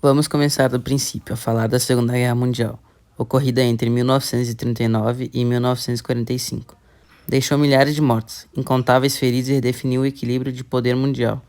Vamos começar do princípio a falar da Segunda Guerra Mundial, ocorrida entre 1939 e 1945. Deixou milhares de mortos, incontáveis feridos e redefiniu o equilíbrio de poder mundial.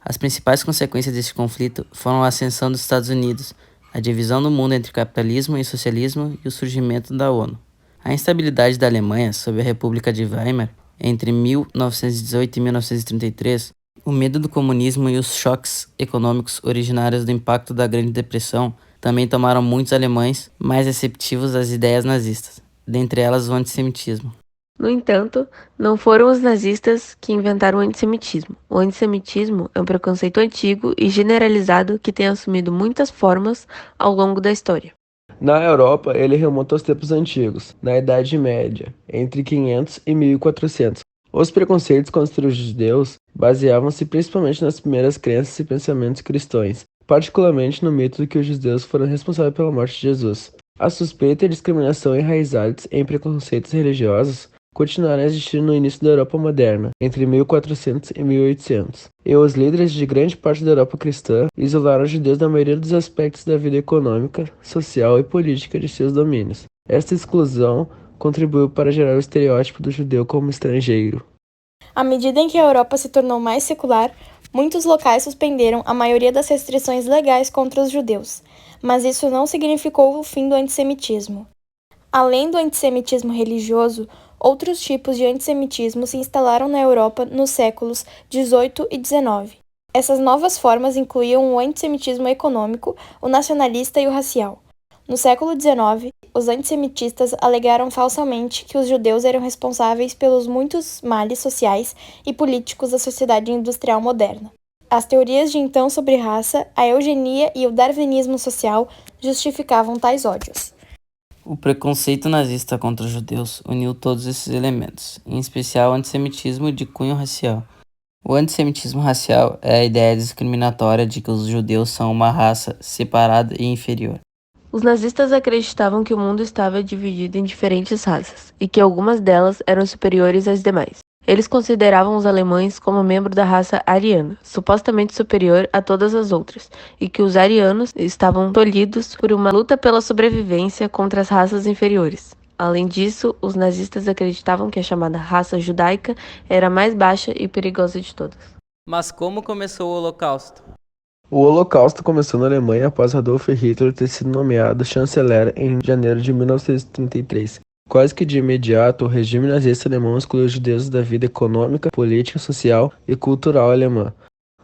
As principais consequências deste conflito foram a ascensão dos Estados Unidos, a divisão do mundo entre capitalismo e socialismo e o surgimento da ONU. A instabilidade da Alemanha sob a República de Weimar, entre 1918 e 1933, o medo do comunismo e os choques econômicos originários do impacto da Grande Depressão também tomaram muitos alemães mais receptivos às ideias nazistas, dentre elas o antissemitismo. No entanto, não foram os nazistas que inventaram o antissemitismo. O antissemitismo é um preconceito antigo e generalizado que tem assumido muitas formas ao longo da história. Na Europa, ele remonta aos tempos antigos, na Idade Média, entre 500 e 1400. Os preconceitos contra os judeus baseavam-se principalmente nas primeiras crenças e pensamentos cristãos, particularmente no mito de que os judeus foram responsáveis pela morte de Jesus. A suspeita e a discriminação enraizadas em preconceitos religiosos continuaram a existir no início da Europa moderna, entre 1400 e 1800. E os líderes de grande parte da Europa cristã isolaram os judeus da maioria dos aspectos da vida econômica, social e política de seus domínios. Esta exclusão contribuiu para gerar o estereótipo do judeu como estrangeiro. À medida em que a Europa se tornou mais secular, muitos locais suspenderam a maioria das restrições legais contra os judeus, mas isso não significou o fim do antissemitismo. Além do antissemitismo religioso, outros tipos de antissemitismo se instalaram na Europa nos séculos XVIII e XIX. Essas novas formas incluíam o antissemitismo econômico, o nacionalista e o racial. No século XIX, os antissemitistas alegaram falsamente que os judeus eram responsáveis pelos muitos males sociais e políticos da sociedade industrial moderna. As teorias de então sobre raça, a eugenia e o darwinismo social justificavam tais ódios. O preconceito nazista contra os judeus uniu todos esses elementos, em especial o antissemitismo de cunho racial. O antissemitismo racial é a ideia discriminatória de que os judeus são uma raça separada e inferior. Os nazistas acreditavam que o mundo estava dividido em diferentes raças e que algumas delas eram superiores às demais. Eles consideravam os alemães como membro da raça ariana, supostamente superior a todas as outras, e que os arianos estavam tolhidos por uma luta pela sobrevivência contra as raças inferiores. Além disso, os nazistas acreditavam que a chamada raça judaica era a mais baixa e perigosa de todas. Mas como começou o Holocausto? O Holocausto começou na Alemanha após Adolf Hitler ter sido nomeado chanceler em janeiro de 1933. Quase que de imediato, o regime nazista alemão excluiu os judeus da vida econômica, política, social e cultural alemã.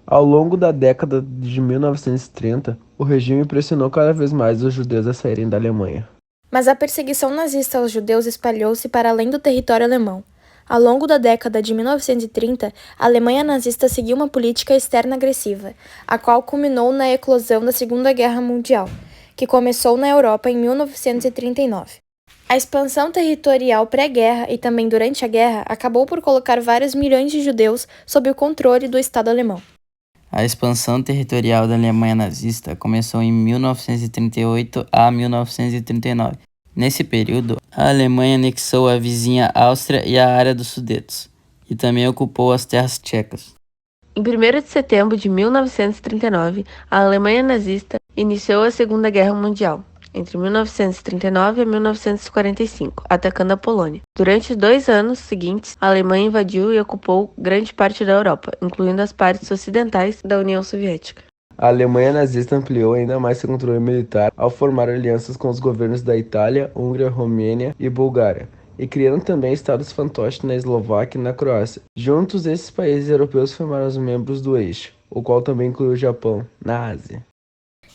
Ao longo da década de 1930, o regime pressionou cada vez mais os judeus a saírem da Alemanha. Mas a perseguição nazista aos judeus espalhou-se para além do território alemão. Ao longo da década de 1930, a Alemanha nazista seguiu uma política externa agressiva, a qual culminou na eclosão da Segunda Guerra Mundial, que começou na Europa em 1939. A expansão territorial pré-guerra e também durante a guerra acabou por colocar vários milhões de judeus sob o controle do Estado alemão. A expansão territorial da Alemanha nazista começou em 1938 a 1939. Nesse período, a Alemanha anexou a vizinha Áustria e a área dos Sudetos, e também ocupou as terras tchecas. Em 1º de setembro de 1939, a Alemanha nazista iniciou a Segunda Guerra Mundial, entre 1939 e 1945, atacando a Polônia. Durante os 2 anos seguintes, a Alemanha invadiu e ocupou grande parte da Europa, incluindo as partes ocidentais da União Soviética. A Alemanha nazista ampliou ainda mais seu controle militar ao formar alianças com os governos da Itália, Hungria, Romênia e Bulgária, e criando também estados fantoches na Eslováquia e na Croácia. Juntos, esses países europeus formaram os membros do Eixo, o qual também inclui o Japão, na Ásia.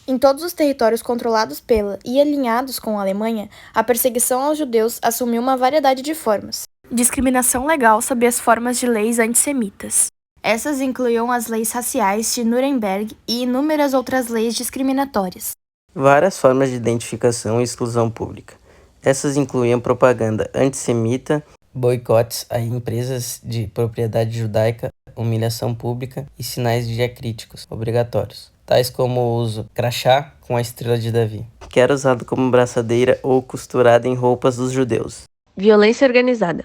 Em todos os territórios controlados pela e alinhados com a Alemanha, a perseguição aos judeus assumiu uma variedade de formas. Discriminação legal sob as formas de leis antissemitas. Essas incluíam as leis raciais de Nuremberg e inúmeras outras leis discriminatórias. Várias formas de identificação e exclusão pública. Essas incluíam propaganda antissemita, boicotes a empresas de propriedade judaica, humilhação pública e sinais diacríticos obrigatórios, tais como o uso crachá com a estrela de Davi, que era usado como braçadeira ou costurada em roupas dos judeus. Violência organizada.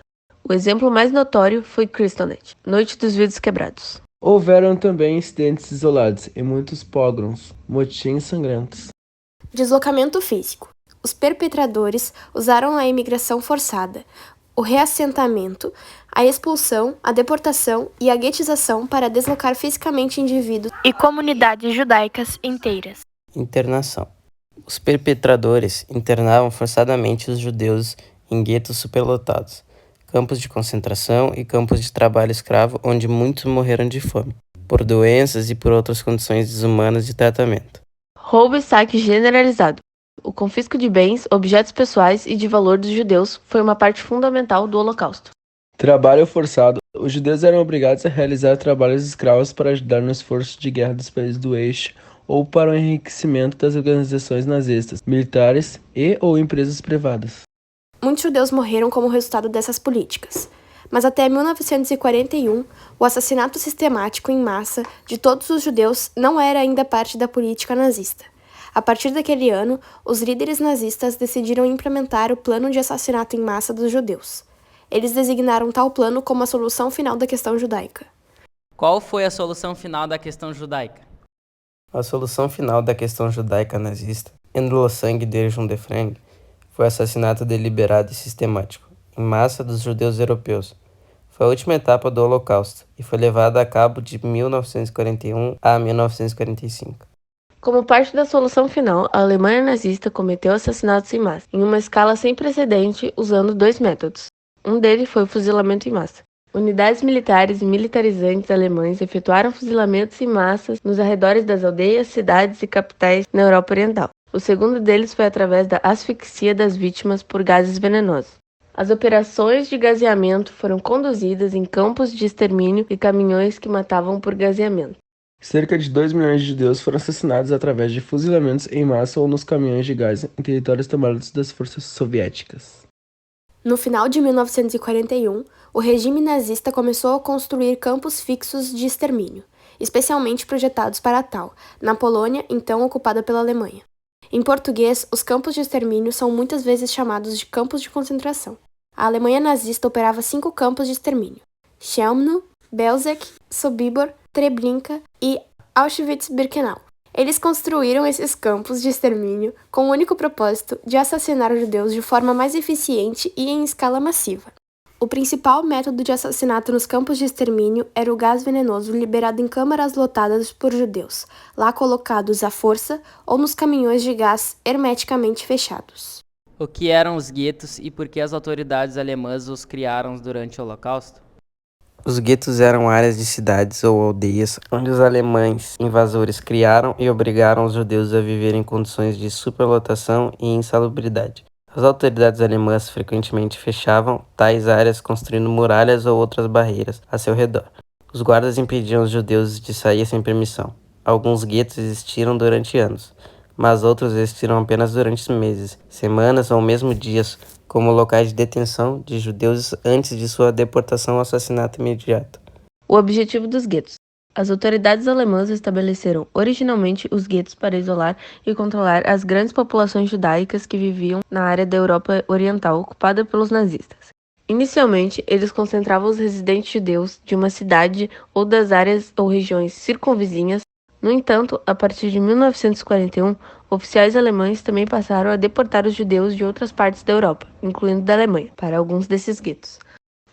O exemplo mais notório foi Kristallnacht, Noite dos Vidros Quebrados. Houveram também incidentes isolados e muitos pogroms, motins sangrentos. Deslocamento físico. Os perpetradores usaram a imigração forçada, o reassentamento, a expulsão, a deportação e a guetização para deslocar fisicamente indivíduos e comunidades judaicas inteiras. Internação. Os perpetradores internavam forçadamente os judeus em guetos superlotados, campos de concentração e campos de trabalho escravo onde muitos morreram de fome, por doenças e por outras condições desumanas de tratamento. Roubo e saque generalizado. O confisco de bens, objetos pessoais e de valor dos judeus foi uma parte fundamental do Holocausto. Trabalho forçado. Os judeus eram obrigados a realizar trabalhos escravos para ajudar no esforço de guerra dos países do eixo ou para o enriquecimento das organizações nazistas, militares e ou empresas privadas. Muitos judeus morreram como resultado dessas políticas. Mas até 1941, o assassinato sistemático em massa de todos os judeus não era ainda parte da política nazista. A partir daquele ano, os líderes nazistas decidiram implementar o plano de assassinato em massa dos judeus. Eles designaram tal plano como a solução final da questão judaica. Qual foi a solução final da questão judaica? A solução final da questão judaica nazista, en le sang de Jean de Frank, foi o assassinato deliberado e sistemático, em massa dos judeus europeus. Foi a última etapa do Holocausto e foi levada a cabo de 1941 a 1945. Como parte da solução final, a Alemanha nazista cometeu assassinatos em massa, em uma escala sem precedente, usando 2 métodos. Um deles foi o fuzilamento em massa. Unidades militares e militarizantes alemães efetuaram fuzilamentos em massas nos arredores das aldeias, cidades e capitais na Europa Oriental. O segundo deles foi através da asfixia das vítimas por gases venenosos. As operações de gaseamento foram conduzidas em campos de extermínio e caminhões que matavam por gaseamento. Cerca de 2 milhões de judeus foram assassinados através de fuzilamentos em massa ou nos caminhões de gás em territórios tomados das forças soviéticas. No final de 1941, o regime nazista começou a construir campos fixos de extermínio, especialmente projetados para tal, na Polônia, então ocupada pela Alemanha. Em português, os campos de extermínio são muitas vezes chamados de campos de concentração. A Alemanha nazista operava 5 campos de extermínio: Chelmno, Belzec, Sobibor, Treblinka e Auschwitz-Birkenau. Eles construíram esses campos de extermínio com o único propósito de assassinar os judeus de forma mais eficiente e em escala massiva. O principal método de assassinato nos campos de extermínio era o gás venenoso liberado em câmaras lotadas por judeus, lá colocados à força ou nos caminhões de gás hermeticamente fechados. O que eram os guetos e por que as autoridades alemãs os criaram durante o Holocausto? Os guetos eram áreas de cidades ou aldeias onde os alemães invasores criaram e obrigaram os judeus a viver em condições de superlotação e insalubridade. As autoridades alemãs frequentemente fechavam tais áreas construindo muralhas ou outras barreiras a seu redor. Os guardas impediam os judeus de sair sem permissão. Alguns guetos existiram durante anos, mas outros existiram apenas durante meses, semanas ou mesmo dias, como locais de detenção de judeus antes de sua deportação ou assassinato imediato. O objetivo dos guetos. As autoridades alemãs estabeleceram originalmente os guetos para isolar e controlar as grandes populações judaicas que viviam na área da Europa Oriental ocupada pelos nazistas. Inicialmente, eles concentravam os residentes judeus de uma cidade ou das áreas ou regiões circunvizinhas. No entanto, a partir de 1941, oficiais alemães também passaram a deportar os judeus de outras partes da Europa, incluindo da Alemanha, para alguns desses guetos.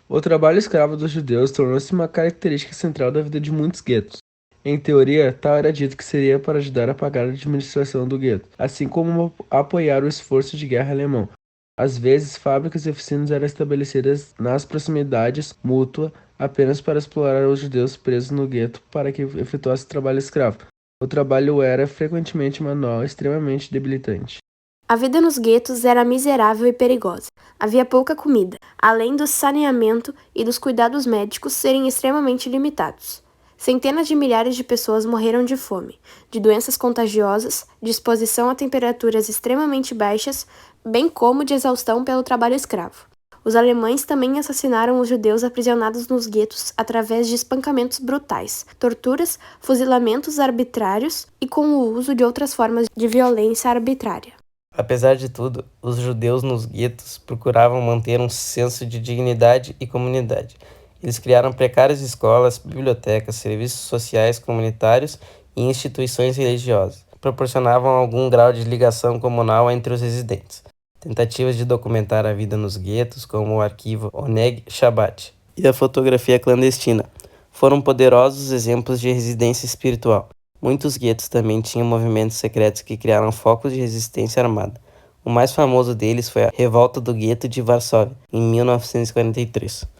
O trabalho escravo dos judeus tornou-se uma característica central da vida de muitos guetos. Em teoria, tal era dito que seria para ajudar a pagar a administração do gueto, assim como apoiar o esforço de guerra alemão. Às vezes, fábricas e oficinas eram estabelecidas nas proximidades mútua apenas para explorar os judeus presos no gueto para que efetuassem trabalho escravo. O trabalho era frequentemente manual e extremamente debilitante. A vida nos guetos era miserável e perigosa. Havia pouca comida, além do saneamento e dos cuidados médicos serem extremamente limitados. Centenas de milhares de pessoas morreram de fome, de doenças contagiosas, de exposição a temperaturas extremamente baixas, bem como de exaustão pelo trabalho escravo. Os alemães também assassinaram os judeus aprisionados nos guetos através de espancamentos brutais, torturas, fuzilamentos arbitrários e com o uso de outras formas de violência arbitrária. Apesar de tudo, os judeus nos guetos procuravam manter um senso de dignidade e comunidade. Eles criaram precárias escolas, bibliotecas, serviços sociais comunitários e instituições religiosas. Proporcionavam algum grau de ligação comunal entre os residentes. Tentativas de documentar a vida nos guetos, como o arquivo Oneg Shabbat e a fotografia clandestina, foram poderosos exemplos de resistência espiritual. Muitos guetos também tinham movimentos secretos que criaram focos de resistência armada. O mais famoso deles foi a Revolta do Gueto de Varsóvia, em 1943.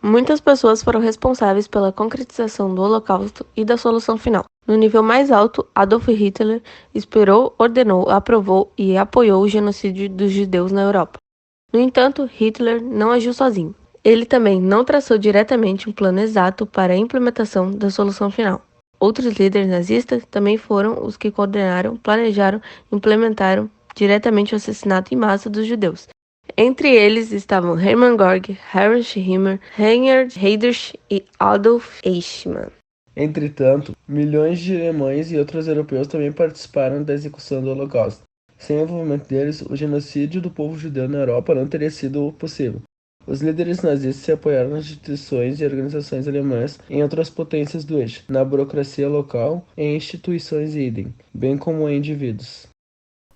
Muitas pessoas foram responsáveis pela concretização do Holocausto e da solução final. No nível mais alto, Adolf Hitler inspirou, ordenou, aprovou e apoiou o genocídio dos judeus na Europa. No entanto, Hitler não agiu sozinho. Ele também não traçou diretamente um plano exato para a implementação da solução final. Outros líderes nazistas também foram os que coordenaram, planejaram e implementaram diretamente o assassinato em massa dos judeus. Entre eles estavam Hermann Göring, Heinrich Himmler, Reinhard Heydrich e Adolf Eichmann. Entretanto, milhões de alemães e outros europeus também participaram da execução do Holocausto. Sem o envolvimento deles, o genocídio do povo judeu na Europa não teria sido possível. Os líderes nazistas se apoiaram nas instituições e organizações alemãs em outras potências do eixo, na burocracia local e em instituições idem, bem como em indivíduos.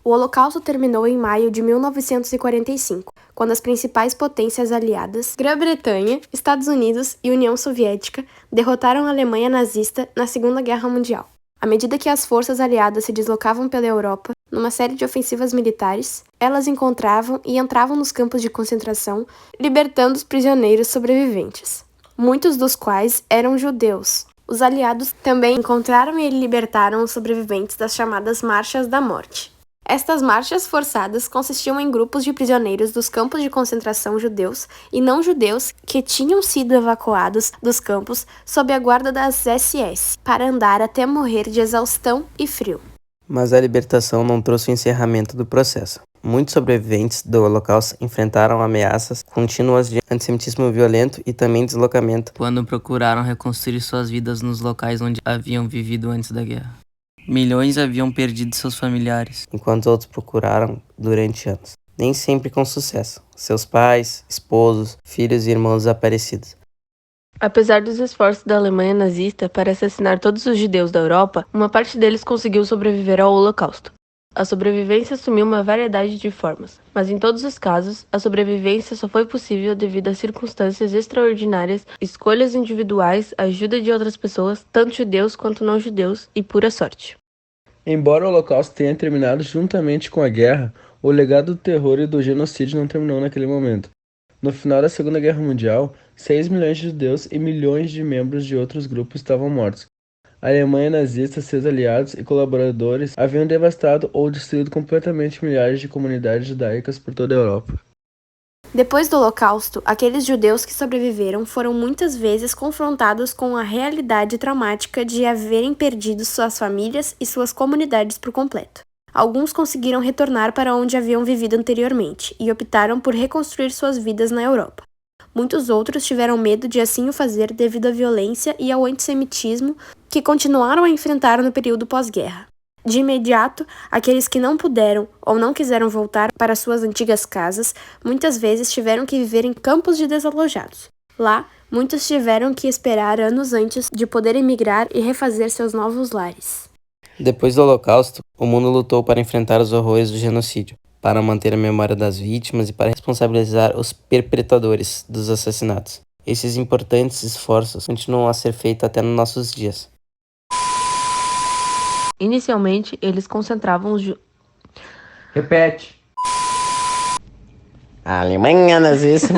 O Holocausto terminou em maio de 1945, quando as principais potências aliadas, Grã-Bretanha, Estados Unidos e União Soviética, derrotaram a Alemanha nazista na Segunda Guerra Mundial. À medida que as forças aliadas se deslocavam pela Europa, numa série de ofensivas militares, elas encontravam e entravam nos campos de concentração, libertando os prisioneiros sobreviventes, muitos dos quais eram judeus. Os aliados também encontraram e libertaram os sobreviventes das chamadas Marchas da Morte. Estas marchas forçadas consistiam em grupos de prisioneiros dos campos de concentração judeus e não judeus que tinham sido evacuados dos campos sob a guarda das SS, para andar até morrer de exaustão e frio. Mas a libertação não trouxe o encerramento do processo. Muitos sobreviventes do Holocausto enfrentaram ameaças contínuas de antissemitismo violento e também deslocamento quando procuraram reconstruir suas vidas nos locais onde haviam vivido antes da guerra. Milhões haviam perdido seus familiares, enquanto outros procuraram durante anos, nem sempre com sucesso, seus pais, esposos, filhos e irmãos desaparecidos. Apesar dos esforços da Alemanha nazista para assassinar todos os judeus da Europa, uma parte deles conseguiu sobreviver ao Holocausto. A sobrevivência assumiu uma variedade de formas, mas em todos os casos, a sobrevivência só foi possível devido a circunstâncias extraordinárias, escolhas individuais, ajuda de outras pessoas, tanto judeus quanto não judeus, e pura sorte. Embora o Holocausto tenha terminado juntamente com a guerra, o legado do terror e do genocídio não terminou naquele momento. No final da Segunda Guerra Mundial, 6 milhões de judeus e milhões de membros de outros grupos estavam mortos. A Alemanha nazista, seus aliados e colaboradores haviam devastado ou destruído completamente milhares de comunidades judaicas por toda a Europa. Depois do Holocausto, aqueles judeus que sobreviveram foram muitas vezes confrontados com a realidade traumática de haverem perdido suas famílias e suas comunidades por completo. Alguns conseguiram retornar para onde haviam vivido anteriormente e optaram por reconstruir suas vidas na Europa. Muitos outros tiveram medo de assim o fazer devido à violência e ao antissemitismo que continuaram a enfrentar no período pós-guerra. De imediato, aqueles que não puderam ou não quiseram voltar para suas antigas casas, muitas vezes tiveram que viver em campos de desalojados. Lá, muitos tiveram que esperar anos antes de poder emigrar e refazer seus novos lares. Depois do Holocausto, o mundo lutou para enfrentar os horrores do genocídio, para manter a memória das vítimas e para responsabilizar os perpetradores dos assassinatos. Esses importantes esforços continuam a ser feitos até nos nossos dias. Inicialmente, eles concentravam os Repete. A Alemanha nazista.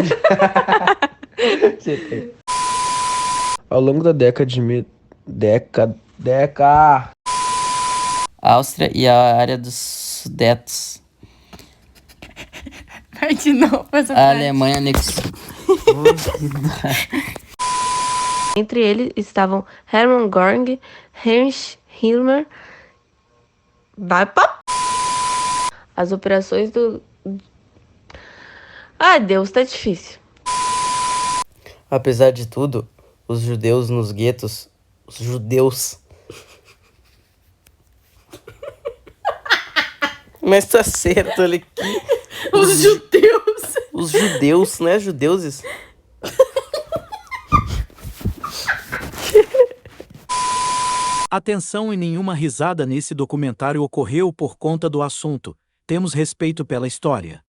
Ao longo da década de Áustria e a área dos Sudetos. Vai de novo essa A Alemanha anexou. Entre eles estavam Hermann Göring, Heinrich Himmler. As operações do... Deus, tá difícil. Apesar de tudo, os judeus nos guetos... Os judeus... Mas tá certo, olha aqui. Os judeus! Os judeus, não é judeuses? Atenção, e nenhuma risada nesse documentário ocorreu por conta do assunto. Temos respeito pela história.